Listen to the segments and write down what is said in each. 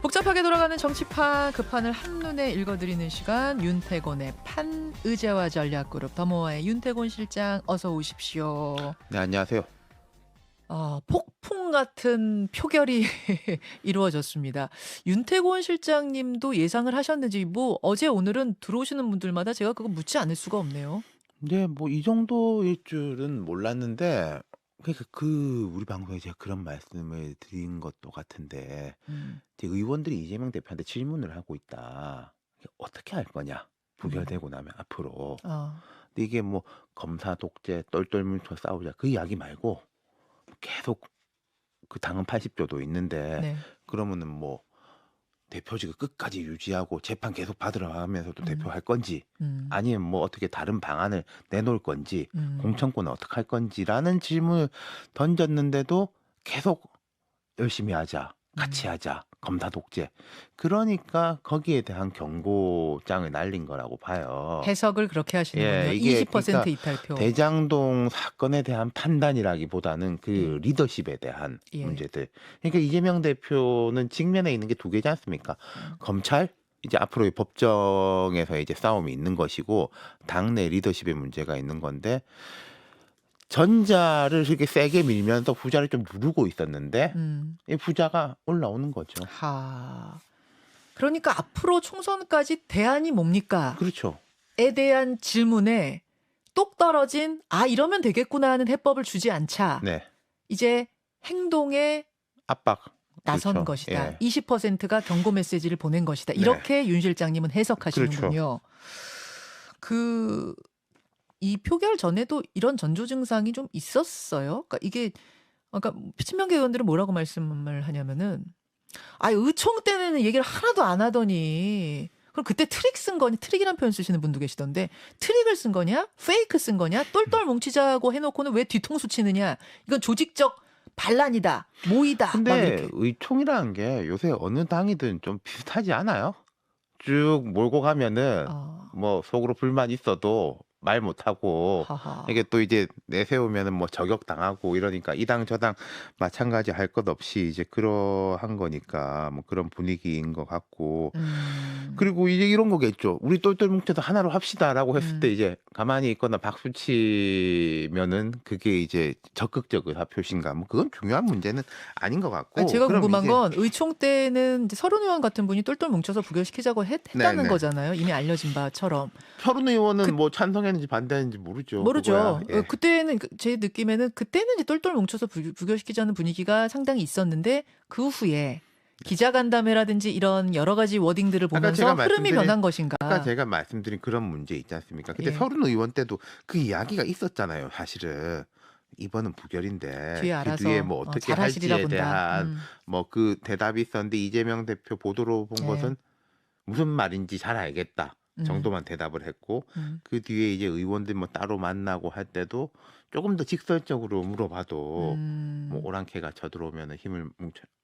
복잡하게 돌아가는 정치판 그 판을 한눈에 읽어드리는 시간 윤태곤의 판의제와 전략그룹 더모아의 윤태곤 실장 어서 오십시오. 네, 안녕하세요. 폭풍 같은 표결이 이루어졌습니다. 윤태곤 실장님도 예상을 하셨는지 어제 오늘은 들어오시는 분들마다 제가 그거 묻지 않을 수가 없네요. 네, 뭐 이 정도일 줄은 몰랐는데 그러니까 우리 방송에 제가 그런 말씀을 드린 것도 같은데 음, 이제 의원들이 이재명 대표한테 질문을 하고 있다. 이게 어떻게 할 거냐? 부결되고 나면 앞으로. 어, 근데 이게 뭐 검사 독재 똘똘 뭉쳐 싸우자 그 이야기 말고 계속 그 당은 80조도 있는데 네. 그러면은 뭐 대표직을 끝까지 유지하고 재판 계속 받으러 가면서도 대표할 건지 음, 아니면 뭐 어떻게 다른 방안을 내놓을 건지 음. 공천권은 어떻게 할 건지라는 질문을 던졌는데도 계속 열심히 하자, 같이 하자, 검사 독재. 그러니까 거기에 대한 경고장을 날린 거라고 봐요. 해석을 그렇게 하시는군요. 예, 이게 20% 그러니까 이탈표. 대장동 사건에 대한 판단이라기보다는 그 예. 리더십에 대한 예. 문제들. 그러니까 이재명 대표는 직면에 있는 게 두 개지 않습니까? 검찰 이제 앞으로 이 법정에서 이제 싸움이 있는 것이고 당내 리더십의 문제가 있는 건데 전자를 이렇게 세게 밀면서 후자를 좀 누르고 있었는데 이 후자가 올라오는 거죠. 그러니까 앞으로 총선까지 대안이 뭡니까? 그렇죠. 에 대한 질문에 똑 떨어진 이러면 되겠구나 하는 해법을 주지 않자 네. 이제 행동에 압박. 나선 그렇죠. 것이다. 예. 20%가 경고 메시지를 보낸 것이다. 네. 이렇게 윤 실장님은 해석하시는군요. 이 표결 전에도 이런 전조 증상이 좀 있었어요. 그러니까 이게 친명계 의원들은 뭐라고 말씀을 하냐면은 의총 때는 얘기를 하나도 안 하더니 그럼 그때 트릭 쓴 거냐? 트릭이란 표현 쓰시는 분도 계시던데 트릭을 쓴 거냐? 페이크 쓴 거냐? 똘똘 뭉치자고 해놓고는 왜 뒤통수 치느냐? 이건 조직적 반란이다. 모이다. 막 근데 이렇게. 의총이라는 게 요새 어느 당이든 좀 비슷하지 않아요? 쭉 몰고 가면은 뭐 속으로 불만 있어도 말 못하고 하하. 이게 또 이제 내세우면은 뭐 저격당하고 이러니까 이 당 저 당 마찬가지 할 것 없이 이제 그러한 거니까 뭐 그런 분위기인 것 같고 그리고 이제 이런 거겠죠. 우리 똘똘 뭉쳐서 하나로 합시다라고 했을 때 이제 가만히 있거나 박수 치면은 그게 이제 적극적 의사 표시인가 뭐 그건 중요한 문제는 아닌 것 같고. 제가 그럼 궁금한 이제 건 의총 때는 이제 서른 의원 같은 분이 똘똘 뭉쳐서 부결시키자고 했다는 네네. 거잖아요. 이미 알려진 바처럼. 서른 의원은 뭐 찬성했는지 반대했는지 모르죠. 모르죠. 그거야. 예. 그때는 제 느낌에는 그때는 이제 똘똘 뭉쳐서 부결시키자는 분위기가 상당히 있었는데 그 후에 기자간담회라든지 이런 여러 가지 워딩들을 보면서 흐름이 변한 것인가. 아까 제가 말씀드린 그런 문제 있지 않습니까? 근데 예. 서른 의원 때도 그 이야기가 있었잖아요. 사실은 이번은 부결인데 뒤에 그 알아서 뒤에 뭐 어떻게 잘하시리라 할지에 본다. 대한 뭐 그 대답이 있었는데 이재명 대표 보도로 본 예. 것은 무슨 말인지 잘 알겠다 정도만 대답을 했고 그 뒤에 이제 의원들 뭐 따로 만나고 할 때도 조금 더 직설적으로 물어봐도 뭐 오랑캐가 쳐들어오면 힘을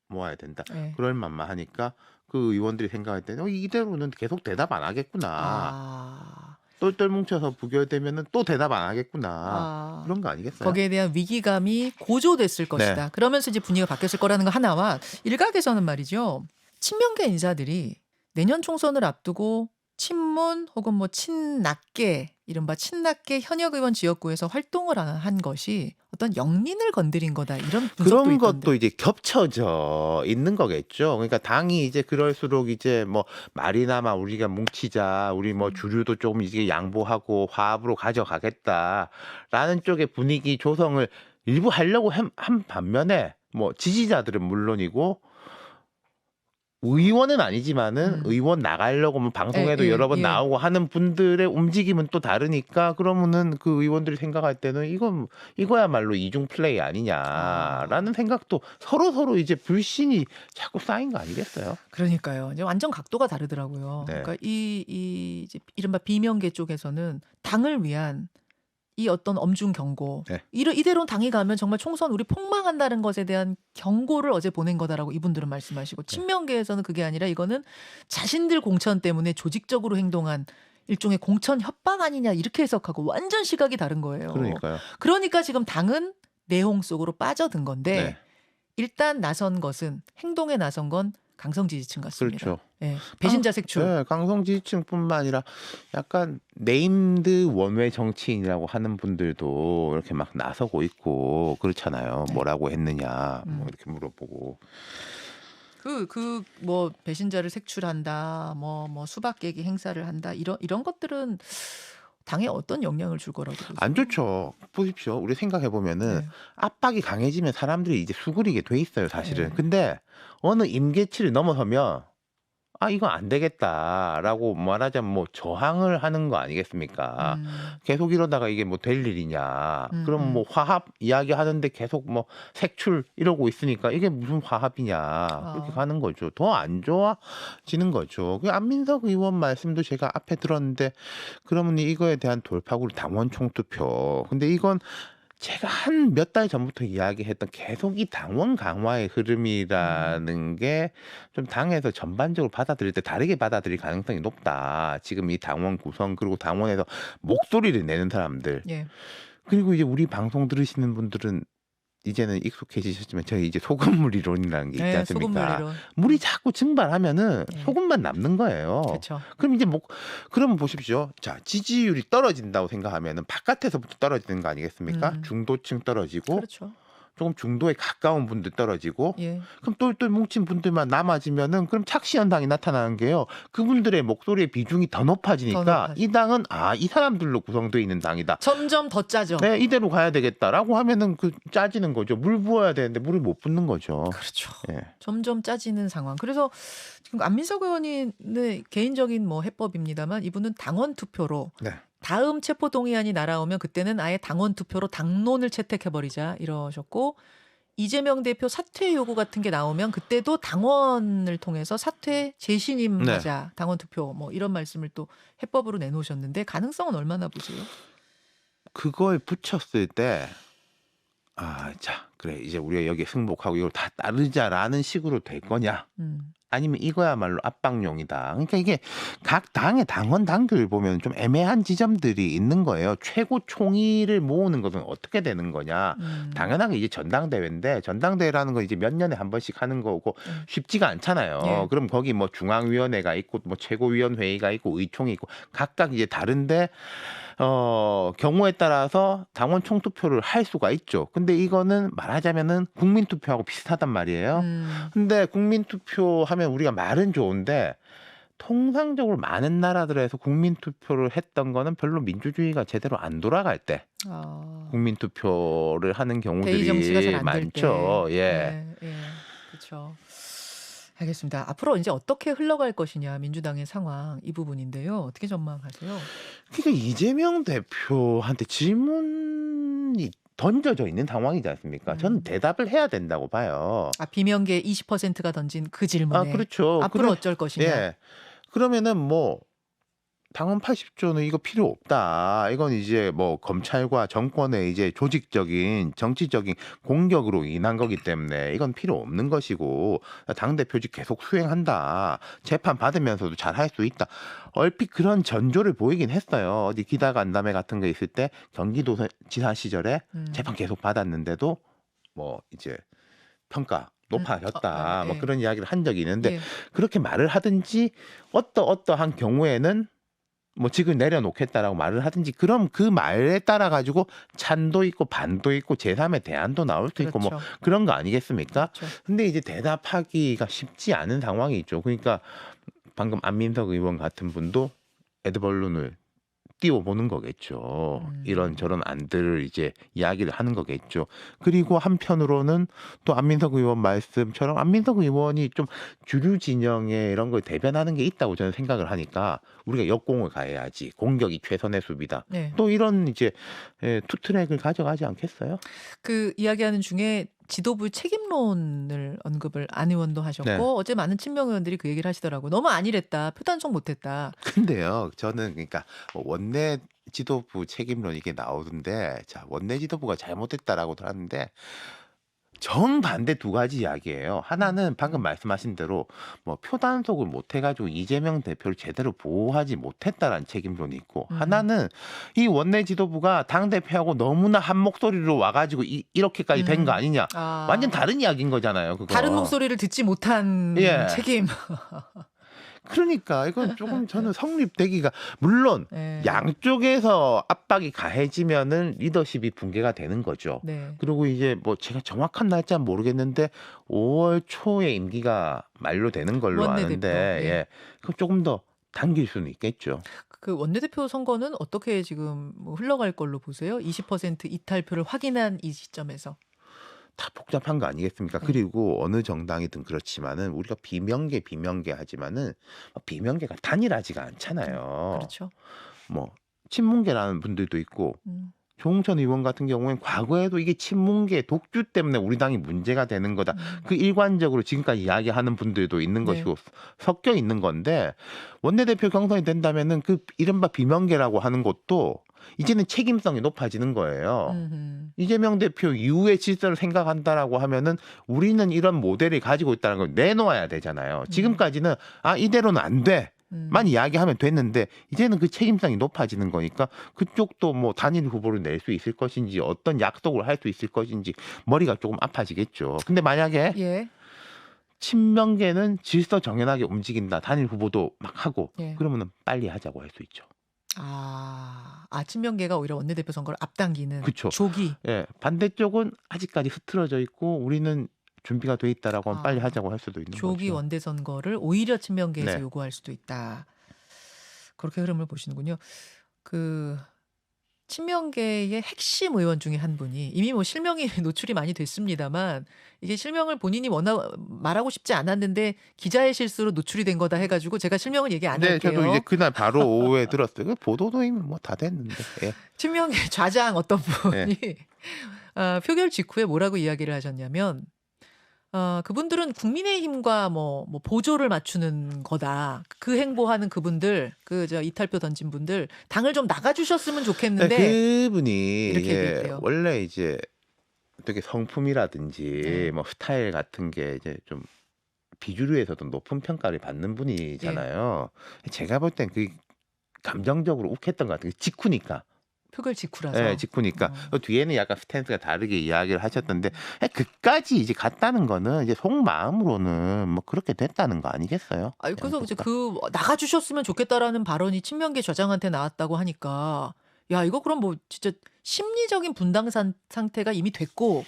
모아야 된다. 예. 그럴 만만 하니까 그 의원들이 생각할 때는 이대로는 계속 대답 안 하겠구나. 똘똘 뭉쳐서 부결되면은 또 대답 안 하겠구나. 그런 거 아니겠어요? 거기에 대한 위기감이 고조됐을 것이다. 그러면서 이제 분위기가 바뀌었을 거라는 거 하나와 일각에서는 말이죠. 친명계 인사들이 내년 총선을 앞두고 친문 혹은 뭐 친낙계 이른바 친낙계 현역 의원 지역구에서 활동을 한 것이 어떤 영린을 건드린 거다 이런 분석도 그런 있던데. 것도 이제 겹쳐져 있는 거겠죠. 그러니까 당이 이제 그럴수록 이제 뭐 말이나마 우리가 뭉치자, 우리 뭐 주류도 조금 이제 양보하고 화합으로 가져가겠다라는 쪽의 분위기 조성을 일부 하려고 한 반면에 뭐 지지자들은 물론이고 의원은 아니지만은 의원 나가려고 뭐 방송에도 여러 번 나오고 하는 분들의 움직임은 또 다르니까 그러면은 그 의원들이 생각할 때는 이거야말로 이중 플레이 아니냐라는 생각도 서로 이제 불신이 자꾸 쌓인 거 아니겠어요? 그러니까요. 이제 완전 각도가 다르더라고요. 그러니까 이제 이른바 비명계 쪽에서는 당을 위한 이 어떤 엄중 경고. 이대로 당이 가면 정말 총선 우리 폭망한다는 것에 대한 경고를 어제 보낸 거다라고 이분들은 말씀하시고 친명계에서는 그게 아니라 이거는 자신들 공천 때문에 조직적으로 행동한 일종의 공천 협박 아니냐 이렇게 해석하고 완전 시각이 다른 거예요. 그러니까요. 그러니까 지금 당은 내홍 속으로 빠져든 건데 일단 나선 것은 행동에 나선 건 강성 지지층 같습니다. 그렇죠. 예, 배신자 색출. 네, 강성 지지층뿐만 아니라 약간 네임드 원외 정치인이라고 하는 분들도 이렇게 막 나서고 있고 그렇잖아요. 네. 뭐라고 했느냐 뭐 이렇게 물어보고. 뭐 배신자를 색출한다, 뭐 수박 깨기 행사를 한다, 이런 것들은 당에 어떤 영향을 줄 거라고 보세요? 안 좋죠. 보십시오. 우리 생각해 보면은 네. 압박이 강해지면 사람들이 이제 수그리게 돼 있어요, 사실은. 네. 근데 어느 임계치를 넘어서면 아 이거 안 되겠다라고 말하자면 뭐 저항을 하는 거 아니겠습니까? 계속 이러다가 이게 뭐 될 일이냐? 그럼 뭐 화합 이야기하는데 계속 뭐 색출 이러고 있으니까 이게 무슨 화합이냐? 그렇게 가는 거죠. 더 안 좋아지는 거죠. 그 안민석 의원 말씀도 제가 앞에 들었는데 그러면 이거에 대한 돌파구를 당원 총투표. 근데 이건 제가 한 몇 달 전부터 이야기했던 계속 이 당원 강화의 흐름이라는 게 좀 당에서 전반적으로 받아들일 때 다르게 받아들일 가능성이 높다. 지금 이 당원 구성 그리고 당원에서 목소리를 내는 사람들. 예. 그리고 이제 우리 방송 들으시는 분들은 이제는 익숙해지셨지만 저희 이제 소금물 이론이라는 게 있지 네, 않습니까? 소금물 이론. 물이 자꾸 증발하면은 네. 소금만 남는 거예요. 그렇죠. 그럼 이제 뭐 그러면 보십시오. 자, 지지율이 떨어진다고 생각하면은 바깥에서부터 떨어지는 거 아니겠습니까? 중도층 떨어지고 그렇죠. 조금 중도에 가까운 분들 떨어지고 예. 그럼 똘똘 뭉친 분들만 남아지면은 그럼 착시 현상이 나타나는 게요. 그분들의 목소리의 비중이 더 높아지니까 이 당은 이 사람들로 구성되어 있는 당이다. 점점 더 짜죠. 네, 이대로 가야 되겠다라고 하면은 그 짜지는 거죠. 물 부어야 되는데 물을 못 붓는 거죠. 그렇죠. 예. 점점 짜지는 상황. 그래서 지금 안민석 의원이 개인적인 뭐 해법입니다만 이분은 당원 투표로 네. 다음 체포동의안이 날아오면 그때는 아예 당원 투표로 당론을 채택해버리자 이러셨고, 이재명 대표 사퇴 요구 같은 게 나오면 그때도 당원을 통해서 사퇴 재신임하자, 당원 투표 뭐 이런 말씀을 또 해법으로 내놓으셨는데 가능성은 얼마나 보세요? 그거에 붙였을 때 자, 그래 이제 우리가 여기에 승복하고 이걸 다 따르자라는 식으로 될 거냐? 아니면 이거야말로 압박용이다. 그러니까 이게 각 당의 당원 당규를 보면 좀 애매한 지점들이 있는 거예요. 최고 총의를 모으는 것은 어떻게 되는 거냐. 당연하게 이제 전당대회인데 전당대회라는 건 이제 몇 년에 한 번씩 하는 거고 쉽지가 않잖아요. 예. 그럼 거기 뭐 중앙위원회가 있고 뭐 최고위원회의가 있고 의총이 있고 각각 이제 다른데 경우에 따라서 당원 총투표를 할 수가 있죠. 근데 이거는 말하자면은 국민투표하고 비슷하단 말이에요. 근데 국민투표하면 우리가 말은 좋은데 통상적으로 많은 나라들에서 국민투표를 했던 거는 별로 민주주의가 제대로 안 돌아갈 때 국민투표를 하는 대의 정치가 잘 경우들이 안 될 많죠. 때. 예. 그렇죠. 알겠습니다. 앞으로 이제 어떻게 흘러갈 것이냐 민주당의 상황 이 부분인데요. 어떻게 전망하세요? 그러니까 이재명 대표한테 질문이 던져져 있는 상황이지 않습니까? 저는 대답을 해야 된다고 봐요. 비명계 20%가 던진 그 질문에 그렇죠. 앞으로 어쩔 것이냐. 예. 그러면은 뭐 당원 80조는 이거 필요 없다. 이건 이제 뭐 검찰과 정권의 이제 조직적인 정치적인 공격으로 인한 거기 때문에 이건 필요 없는 것이고 당대표직 계속 수행한다. 재판 받으면서도 잘 할 수 있다. 얼핏 그런 전조를 보이긴 했어요. 어디 기다 간담회 같은 거 있을 때 경기도지사 시절에 재판 계속 받았는데도 뭐 이제 평가 높아졌다. 뭐 그런 이야기를 한 적이 있는데 그렇게 말을 하든지 어떠한 경우에는 뭐 직을 내려놓겠다라고 말을 하든지 그럼 그 말에 따라 가지고 찬도 있고 반도 있고 제3의 대안도 나올 수 있고 뭐 그런 거 아니겠습니까? 근데 이제 대답하기가 쉽지 않은 상황이 있죠. 그러니까 방금 안민석 의원 같은 분도 에드벌룬을 띄워보는 거겠죠. 이런저런 안들을 이제 이야기를 하는 거겠죠. 그리고 한편으로는 또 안민석 의원 말씀처럼 안민석 의원이 좀 주류 진영의 이런 걸 대변하는 게 있다고 저는 생각을 하니까 우리가 역공을 가해야지. 공격이 최선의 수비다. 또 이런 이제 투트랙을 가져가지 않겠어요? 그 이야기하는 중에 지도부 책임론을 언급을 안 의원도 하셨고 어제 많은 친명 의원들이 그 얘기를 하시더라고요. 너무 안일했다. 표 단속 못했다. 근데요. 저는 그러니까 원내 지도부 책임론 이게 나오던데 자 원내 지도부가 잘못했다라고도 하는데 정반대 두 가지 이야기예요. 하나는 방금 말씀하신 대로 뭐 표단속을 못 해가지고 이재명 대표를 제대로 보호하지 못했다라는 책임론이 있고, 하나는 이 원내 지도부가 당 대표하고 너무나 한 목소리로 와가지고 이렇게까지 된 거 아니냐. 완전 다른 이야기인 거잖아요. 그거. 다른 목소리를 듣지 못한 예. 책임. 그러니까 이건 조금 저는 성립되기가, 물론 네. 양쪽에서 압박이 가해지면은 리더십이 붕괴가 되는 거죠. 네. 그리고 이제 뭐 제가 정확한 날짜는 모르겠는데 5월 초에 임기가 만료되는 걸로 아는데, 네. 예, 그럼 조금 더 당길 수는 있겠죠. 그 원내대표 선거는 어떻게 지금 뭐 흘러갈 걸로 보세요? 20% 이탈표를 확인한 이 시점에서. 다 복잡한 거 아니겠습니까? 네. 그리고 어느 정당이든 그렇지만은 우리가 비명계 하지만은 비명계가 단일하지가 않잖아요. 그렇죠. 뭐 친문계라는 분들도 있고, 조홍천 의원 같은 경우에는 과거에도 이게 친문계 독주 때문에 우리 당이 문제가 되는 거다. 그 일관적으로 지금까지 이야기하는 분들도 있는 것이고 섞여 있는 건데, 원내대표 경선이 된다면은 그 이른바 비명계라고 하는 것도 이제는 책임성이 높아지는 거예요. 이재명 대표 이후의 질서를 생각한다라고 하면은 우리는 이런 모델을 가지고 있다는 걸 내놓아야 되잖아요. 지금까지는 이대로는 안 돼. 만 이야기하면 됐는데, 이제는 그 책임성이 높아지는 거니까 그쪽도 뭐 단일 후보를 낼 수 있을 것인지, 어떤 약속을 할 수 있을 것인지 머리가 조금 아파지겠죠. 근데 만약에 친명계는 질서 정연하게 움직인다, 단일 후보도 막 하고, 그러면은 빨리 하자고 할 수 있죠. 친명계가 오히려 원내대표 선거를 앞당기는. 그쵸. 조기. 예, 반대쪽은 아직까지 흐트러져 있고 우리는 준비가 돼 있다라고 하면 빨리 하자고 할 수도 있는 조기 거죠. 원대 선거를 오히려 친명계에서 네. 요구할 수도 있다. 그렇게 흐름을 보시는군요. 그 친명계의 핵심 의원 중에 한 분이 이미 뭐 실명이 노출이 많이 됐습니다만, 이게 실명을 본인이 워낙 말하고 싶지 않았는데 기자의 실수로 노출이 된 거다 해가지고 제가 실명을 얘기 안 할게요. 저도 이제 그날 바로 오후에 들었어요. 그 보도도 이미 뭐 다 됐는데. 예. 친명계 좌장 어떤 분이 표결 직후에 뭐라고 이야기를 하셨냐면, 그분들은 국민의힘과 뭐 보조를 맞추는 거다. 그 행보하는 그분들, 이탈표 던진 분들 당을 좀 나가주셨으면 좋겠는데. 그분이 이렇게 얘기했대요. 원래 이제 되게 성품이라든지 뭐 스타일 같은 게 이제 좀 비주류에서도 높은 평가를 받는 분이잖아요. 제가 볼 땐 그 감정적으로 욱했던 것 같아요. 직후니까. 표결 직후라서. 네, 직후니까. 뒤에는 약간 스탠스가 다르게 이야기를 하셨던데, 그까지 이제 갔다는 거는 이제 속마음으로는 뭐 그렇게 됐다는 거 아니겠어요? 그래서 이제 나가주셨으면 좋겠다라는 발언이 친명계 좌장한테 나왔다고 하니까, 야, 이거 그럼 뭐 진짜 심리적인 분당 상태가 이미 됐고,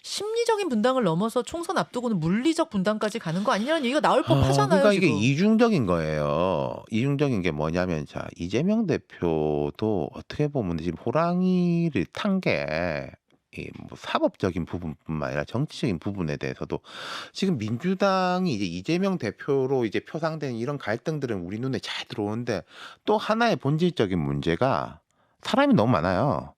심리적인 분당을 넘어서 총선 앞두고는 물리적 분당까지 가는 거 아니냐는 얘기가 나올 법하잖아요. 그러니까 지금. 이게 이중적인 거예요. 이중적인 게 뭐냐면, 자, 이재명 대표도 어떻게 보면 지금 호랑이를 탄 게 뭐 사법적인 부분뿐만 아니라 정치적인 부분에 대해서도 지금 민주당이 이제 이재명 대표로 이제 표상된 이런 갈등들은 우리 눈에 잘 들어오는데, 또 하나의 본질적인 문제가 사람이 너무 많아요.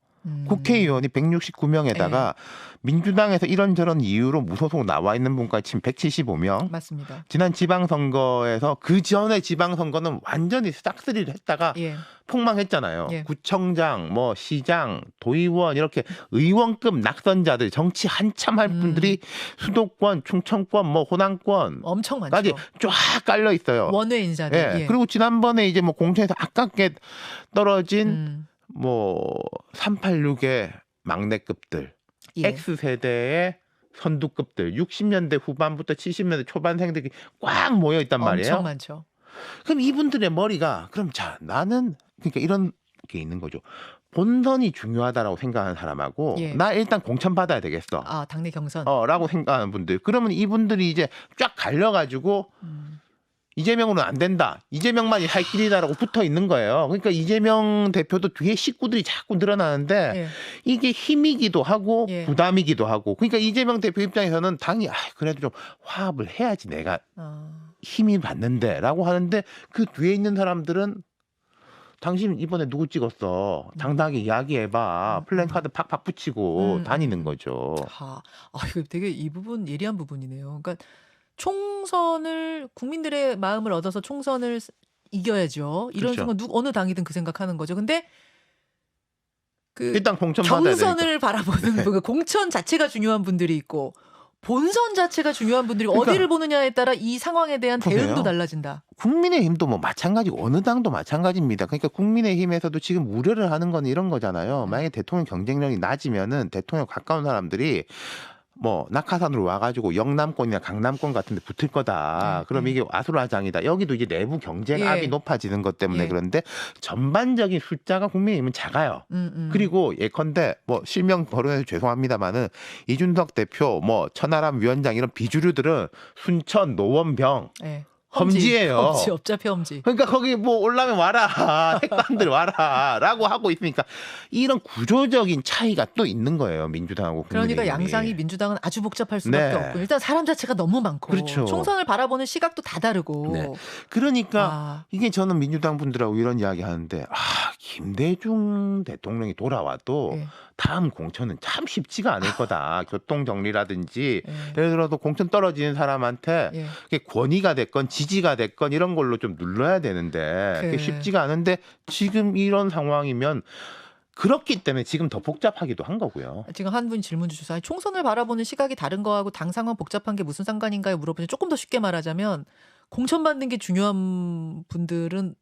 국회의원이 169명에다가 민주당에서 이런저런 이유로 무소속 나와 있는 분까지 지금 175명. 맞습니다. 지난 지방선거에서, 그 전에 지방선거는 완전히 싹쓸이를 했다가 폭망했잖아요. 구청장, 뭐 시장, 도의원, 이렇게 의원급 낙선자들, 정치 한참 할 분들이 수도권, 충청권, 뭐 호남권 엄청 많죠. 까지 쫙 깔려 있어요. 원외 인사들. 그리고 지난번에 이제 뭐 공천에서 아깝게 떨어진 뭐 386의 막내급들, X세대의 선두급들, 60년대 후반부터 70년대 초반생들이 꽉 모여 있단 말이에요. 엄청 많죠. 그럼 이분들의 머리가, 그럼 자, 나는 그러니까 이런 게 있는 거죠. 본선이 중요하다라고 생각하는 사람하고, 나 일단 공천 받아야 되겠어. 당내 경선. 라고 생각하는 분들. 그러면 이분들이 이제 쫙 갈려가지고 이재명으로는 안 된다, 이재명만이 살 길이다라고 붙어 있는 거예요. 그러니까 이재명 대표도 뒤에 식구들이 자꾸 늘어나는데 이게 힘이기도 하고 부담이기도 하고. 그러니까 이재명 대표 입장에서는 당이 그래도 좀 화합을 해야지 내가 힘이 받는데 라고 하는데, 그 뒤에 있는 사람들은 당신 이번에 누구 찍었어? 당당하게 이야기해봐. 플랜카드 팍팍 붙이고 다니는 거죠. 이거 되게 이 부분 예리한 부분이네요. 그러니까 총선을, 국민들의 마음을 얻어서 총선을 이겨야죠. 이런 그렇죠. 순간 어느 당이든 그 생각하는 거죠. 근데 일단 공천 받아야 되니까. 경선을 바라보는 그 공천 자체가 중요한 분들이 있고 본선 자체가 중요한 분들이 그러니까 어디를 보느냐에 따라 이 상황에 대한 보세요. 대응도 달라진다. 국민의힘도 뭐 마찬가지고 어느 당도 마찬가지입니다. 그러니까 국민의힘에서도 지금 우려를 하는 건 이런 거잖아요. 만약에 대통령 경쟁력이 낮으면은 대통령 가까운 사람들이 뭐 낙하산으로 와가지고 영남권이나 강남권 같은데 붙을 거다. 그럼 이게 아수라장이다. 여기도 이제 내부 경쟁압이 높아지는 것 때문에 그런데 전반적인 숫자가 국민의힘은 작아요. 그리고 예컨대 뭐 실명 거론해서 죄송합니다만은 이준석 대표, 뭐 천하람 위원장 이런 비주류들은 순천, 노원병. 험지예요. 험지, 업자표 험지. 그러니까 거기 뭐 올라면 와라. 핵관들 와라라고 하고 있으니까 이런 구조적인 차이가 또 있는 거예요. 민주당하고 국민의힘이. 그러니까 양상이 민주당은 아주 복잡할 수밖에 없고 일단 사람 자체가 너무 많고 그렇죠. 총선을 바라보는 시각도 다 다르고. 그러니까 이게 저는 민주당 분들하고 이런 이야기 하는데 김대중 대통령이 돌아와도 다음 공천은 참 쉽지가 않을 거다. 교통 정리라든지 예를 들어서 공천 떨어지는 사람한테 그게 권위가 됐건 지지가 됐건 이런 걸로 좀 눌러야 되는데 그게 쉽지가 않은데 지금 이런 상황이면 그렇기 때문에 지금 더 복잡하기도 한 거고요. 지금 한 분 질문 주셔서 총선을 바라보는 시각이 다른 거하고 당 상황 복잡한 게 무슨 상관인가요? 물어보니 조금 더 쉽게 말하자면 공천 받는 게 중요한 분들은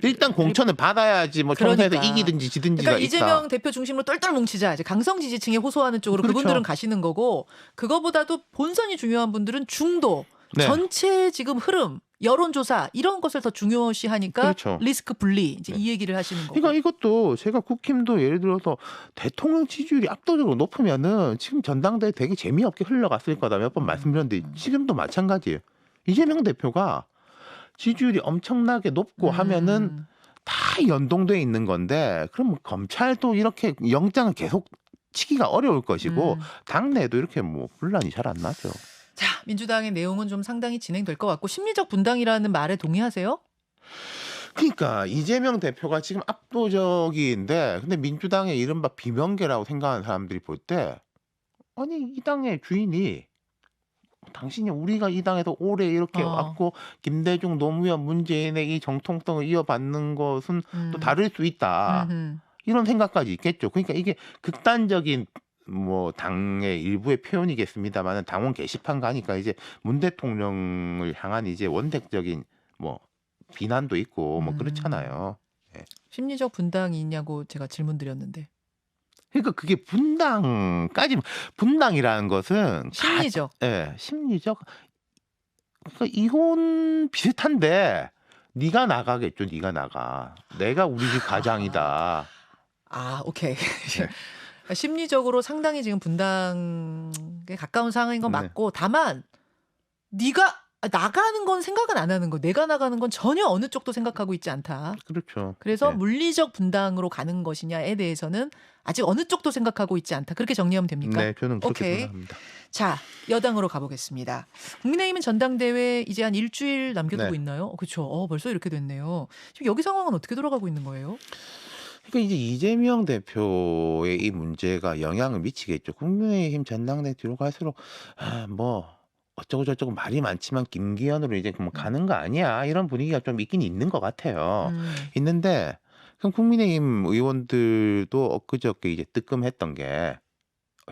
일단 공천을 받아야지 뭐 총선에서 이기든지 지든지가 그러니까 있다. 이재명 대표 중심으로 똘똘 뭉치자. 이제 강성 지지층에 호소하는 쪽으로 그분들은 가시는 거고 그거보다도 본선이 중요한 분들은 중도 전체 지금 흐름 여론조사 이런 것을 더 중요시하니까 리스크 분리 이제 이 얘기를 하시는 거고. 그러니까 이것도 제가 국힘도 예를 들어서 대통령 지지율이 압도적으로 높으면은 지금 전당대회 되게 재미없게 흘러갔을 거다 몇 번 말씀드렸는데 지금도 마찬가지예요. 이재명 대표가 지지율이 엄청나게 높고 하면은 다 연동돼 있는 건데 그럼 검찰도 이렇게 영장을 계속 치기가 어려울 것이고 당내도 이렇게 뭐 분란이 잘 안 나죠. 자, 민주당의 내용은 좀 상당히 진행될 것 같고 심리적 분당이라는 말에 동의하세요? 그러니까 이재명 대표가 지금 압도적인데 근데 민주당의 이른바 비명계라고 생각하는 사람들이 볼 때 아니 이 당의 주인이 당신이 우리가 이 당에서 오래 이렇게 왔고 김대중 노무현 문재인의 이 정통성을 이어받는 것은 또 다를 수 있다. 이런 생각까지 있겠죠. 그러니까 이게 극단적인 뭐 당의 일부의 표현이겠습니다만은 당원 게시판 가니까 이제 문 대통령을 향한 이제 원색적인 뭐 비난도 있고 뭐 그렇잖아요. 심리적 분당이 있냐고 제가 질문 드렸는데. 그러니까 그게 분당이라는 것은 심리적. 심리적. 그러니까 이혼 비슷한데 네가 나가겠죠. 네가 나가. 내가 우리 집 가장이다. 오케이. 심리적으로 상당히 지금 분당에 가까운 상황인 건 맞고 다만 네가 나가는 건 생각은 안 하는 거. 내가 나가는 건 전혀 어느 쪽도 생각하고 있지 않다. 그렇죠. 그래서 물리적 분당으로 가는 것이냐에 대해서는 아직 어느 쪽도 생각하고 있지 않다. 그렇게 정리하면 됩니까? 네, 저는 그렇게 생각합니다. 자, 여당으로 가보겠습니다. 국민의힘은 전당대회 이제 한 일주일 남겨두고 있나요? 그렇죠. 벌써 이렇게 됐네요. 지금 여기 상황은 어떻게 돌아가고 있는 거예요? 그러니까 이제 이재명 대표의 이 문제가 영향을 미치겠죠. 국민의힘 전당대회 뒤로 갈수록 뭐 어쩌고 저쩌고 말이 많지만 김기현으로 이제 뭐 가는 거 아니야 이런 분위기가 좀 있긴 있는 것 같아요. 있는데 그럼 국민의힘 의원들도 엊그저께 이제 뜨끔했던 게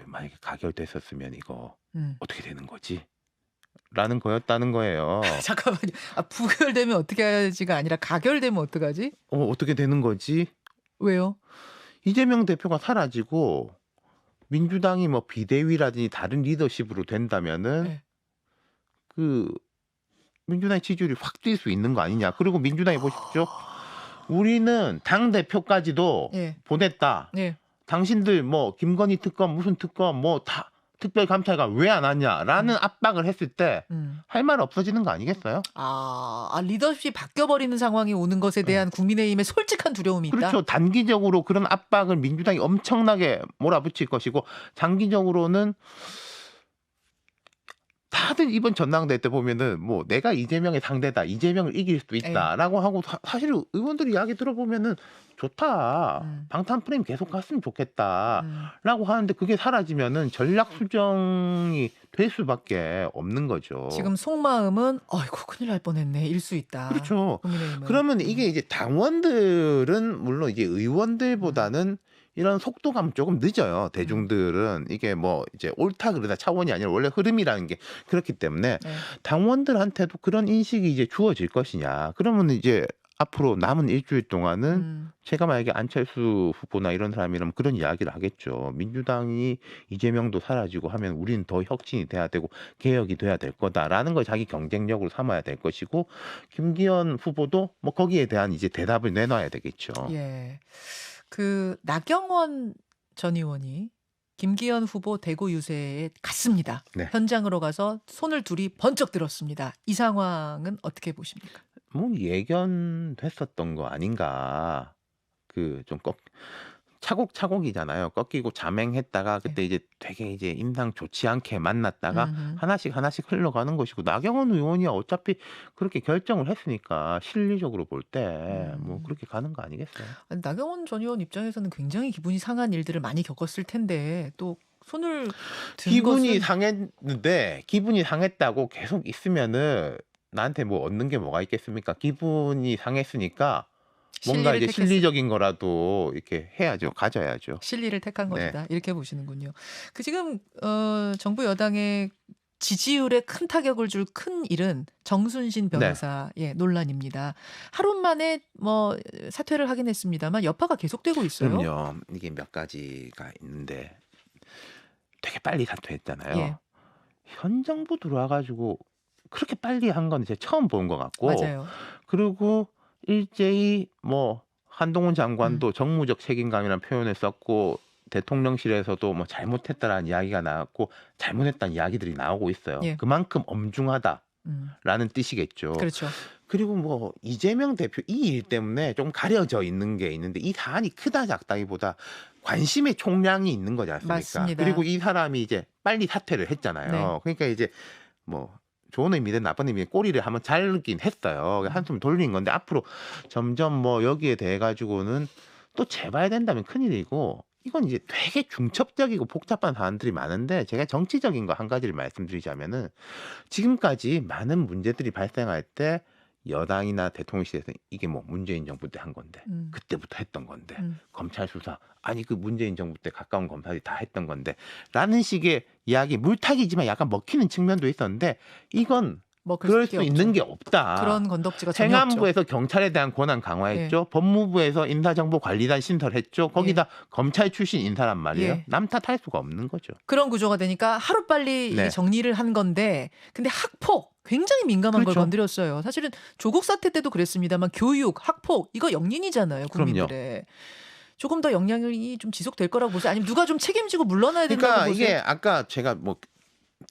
만약에 가결됐었으면 이거 어떻게 되는 거지? 라는 거였다는 거예요. 잠깐만요. 부결되면 어떻게 하지가 아니라 가결되면 어떡하지? 어떻게 되는 거지? 왜요? 이재명 대표가 사라지고 민주당이 뭐 비대위라든지 다른 리더십으로 된다면은 그 민주당의 지지율이 확 뛸 수 있는 거 아니냐. 그리고 민주당이 보십시오. 우리는 당 대표까지도 보냈다. 당신들 뭐 김건희 특검 무슨 특검 뭐 다 특별감찰관 왜 안 왔냐라는 압박을 했을 때 할 말 없어지는 거 아니겠어요? 리더십이 바뀌어버리는 상황이 오는 것에 대한 국민의힘의 솔직한 두려움이 있다. 그렇죠. 단기적으로 그런 압박을 민주당이 엄청나게 몰아붙일 것이고 장기적으로는 다들 이번 전당대회 때 보면은 뭐 내가 이재명의 상대다, 이재명을 이길 수도 있다라고 하고 사실 의원들이 이야기 들어보면은 좋다, 방탄 프레임 계속 갔으면 좋겠다라고 하는데 그게 사라지면은 전략 수정이 될 수밖에 없는 거죠. 지금 속마음은 아이고 큰일 날 뻔했네 일 수 있다. 그렇죠. 국민의힘은. 그러면 이게 이제 당원들은 물론 이제 의원들보다는 이런 속도감은 조금 늦어요. 대중들은 이게 뭐 이제 옳다 그르다 차원이 아니라 원래 흐름이라는 게 그렇기 때문에 네. 당원들한테도 그런 인식이 이제 주어질 것이냐. 그러면 이제 앞으로 남은 일주일 동안은 제가 만약에 안철수 후보나 이런 사람이라면 그런 이야기를 하겠죠. 민주당이 이재명도 사라지고 하면 우리는 더 혁신이 돼야 되고 개혁이 돼야 될 거다라는 걸 자기 경쟁력으로 삼아야 될 것이고 김기현 후보도 뭐 거기에 대한 이제 대답을 내놔야 되겠죠. 예. 그 나경원 전 의원이 김기현 후보 대구 유세에 갔습니다. 네. 현장으로 가서 손을 둘이 번쩍 들었습니다. 이 상황은 어떻게 보십니까? 뭐 예견됐었던 거 아닌가. 그 좀 차곡차곡이잖아요. 꺾이고 자맹했다가 그때 네. 이제 되게 이제 인상 좋지 않게 만났다가 음흠. 하나씩 흘러가는 것이고 나경원 의원이 어차피 그렇게 결정을 했으니까 실리적으로 볼 때 뭐 그렇게 가는 거 아니겠어요? 아니, 나경원 전 의원 입장에서는 굉장히 기분이 상한 일들을 많이 겪었을 텐데 또 손을 든 기분이 것은 상했는데 기분이 상했다고 계속 있으면은 나한테 뭐 얻는 게 뭐가 있겠습니까? 기분이 상했으니까 뭔가 실리를 이제 택했을 실리적인 거라도 이렇게 해야죠. 가져야죠. 실리를 택한 네. 것이다. 이렇게 보시는군요. 그 지금 정부 여당의 지지율에 큰 타격을 줄 큰 일은 정순신 네. 변호사의 논란입니다. 하루 만에 뭐 사퇴를 하긴 했습니다만 여파가 계속되고 있어요. 그럼요. 이게 몇 가지가 있는데 되게 빨리 사퇴했잖아요. 예. 현 정부 들어와 가지고 그렇게 빨리 한 건 제가 처음 본 것 같고 맞아요. 그리고 일제히 뭐 한동훈 음. 장관도 정무적 책임감이라는 표현을 썼고 대통령실에서도 뭐 잘못했다라는 이야기가 나왔고 잘못했다는 이야기들이 나오고 있어요. 예. 그만큼 엄중하다라는 뜻이겠죠. 그렇죠. 그리고 뭐 이재명 대표 이 일 때문에 좀 가려져 있는 게 있는데 이 사안이 크다 작다기보다 관심의 총량이 있는 거지 않습니까? 맞습니다. 그리고 이 사람이 이제 빨리 사퇴를 했잖아요. 네. 그러니까 이제 뭐 좋은 의미든 나쁜 의미든 꼬리를 한번 자르긴 했어요. 한숨 돌린 건데 앞으로 점점 뭐 여기에 대해 가지고는 또 재봐야 된다면 큰일이고 이건 이제 되게 중첩적이고 복잡한 사안들이 많은데 제가 정치적인 거 한 가지를 말씀드리자면은 지금까지 많은 문제들이 발생할 때 여당이나 대통령실에서 이게 뭐 문재인 정부 때 한 건데 그때부터 했던 건데 검찰 수사 아니 그 문재인 정부 때 가까운 검사들이 다 했던 건데 라는 식의 이야기 물타기지만 약간 먹히는 측면도 있었는데 이건 그럴 수 있는 게 없다. 그런 건덕지가 전혀 없죠. 행안부에서 경찰에 대한 권한 강화했죠. 법무부에서 인사정보관리단 신설했죠. 거기다 검찰 출신 인사란 말이에요. 예. 남 탓할 수가 없는 거죠. 그런 구조가 되니까 하루빨리 네. 이 정리를 한 건데 근데 학폭 굉장히 민감한 그렇죠. 걸 건드렸어요. 사실은 조국 사태 때도 그랬습니다만 교육, 학폭 이거 영린이잖아요. 국민들의. 조금 더 영향이 좀 지속될 거라고 보세요? 아니면 누가 좀 책임지고 물러나야 된다고 그러니까 보세요? 이게 아까 제가 뭐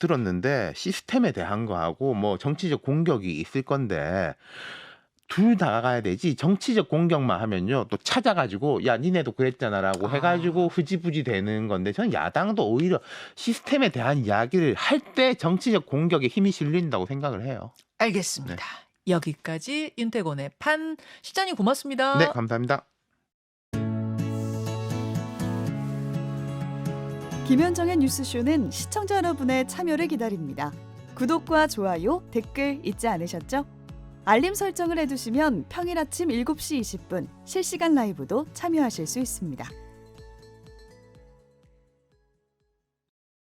들었는데 시스템에 대한 거하고 뭐 정치적 공격이 있을 건데 둘 다 가야 되지 정치적 공격만 하면요 또 찾아가지고 야 니네도 그랬잖아라고 해가지고 흐지부지 되는 건데 저는 야당도 오히려 시스템에 대한 이야기를 할 때 정치적 공격에 힘이 실린다고 생각을 해요. 알겠습니다. 네. 여기까지 윤태곤의 판 시장님 고맙습니다. 네, 감사합니다. 김현정의 뉴스쇼는 시청자 여러분의 참여를 기다립니다. 구독과 좋아요, 댓글 잊지 않으셨죠? 알림 설정을 해두시면 평일 아침 7시 20분 실시간 라이브도 참여하실 수 있습니다.